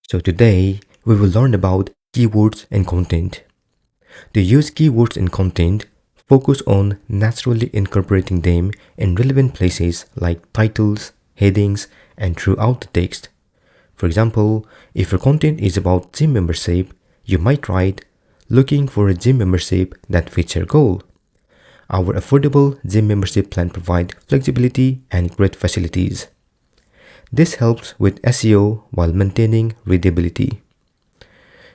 So today, we will learn about keywords and content. To use keywords in content, focus on naturally incorporating them in relevant places like titles, headings, and throughout the text. For example, if your content is about gym membership, you might write, looking for a gym membership that fits your goal. Our affordable gym membership plan provides flexibility and great facilities. This helps with SEO while maintaining readability.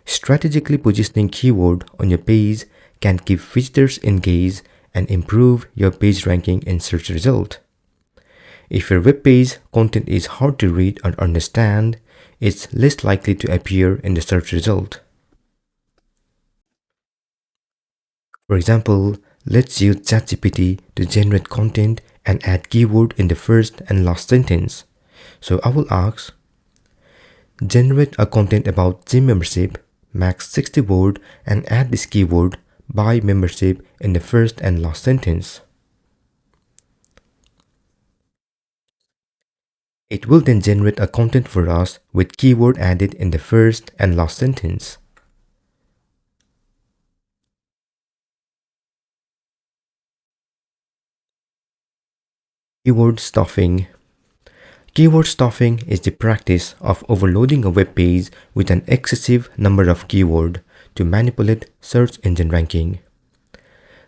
Strategically positioning keyword on your page can keep visitors engaged and improve your page ranking in search result. If your web page content is hard to read or understand, it's less likely to appear in the search result. For example, let's use ChatGPT to generate content and add keyword in the first and last sentence. So I will ask, generate a content about gym membership, max 60 word, and add this keyword buy membership in the first and last sentence. It will then generate a content for us with keyword added in the first and last sentence. Keyword stuffing. Keyword stuffing is the practice of overloading a web page with an excessive number of keywords to manipulate search engine ranking.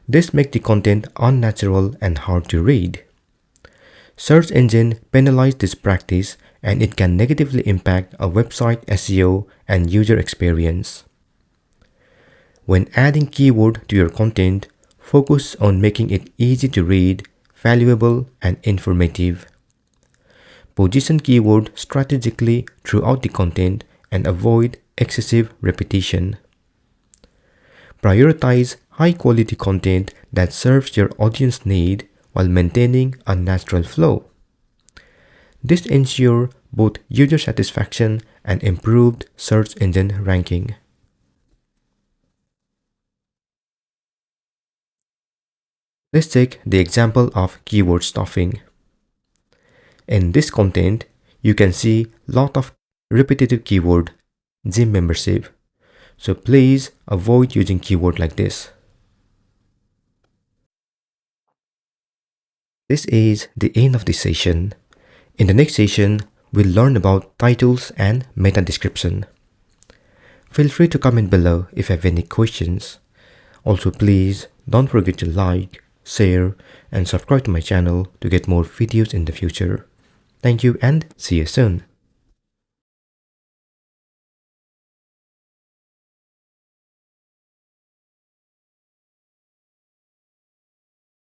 This makes the content unnatural and hard to read. Search engine penalize this practice and it can negatively impact a website SEO and user experience. When adding keyword to your content, focus on making it easy to read, valuable, and informative. Position keyword strategically throughout the content and avoid excessive repetition. Prioritize high-quality content that serves your audience need while maintaining a natural flow. This ensures both user satisfaction and improved search engine ranking. Let's take the example of keyword stuffing. In this content, you can see lot of repetitive keyword, gym membership. So please avoid using keyword like this. This is the end of this session. In the next session, we'll learn about titles and meta description. Feel free to comment below if you have any questions. Also, please don't forget to like, share, and subscribe to my channel to get more videos in the future. Thank you and see you soon.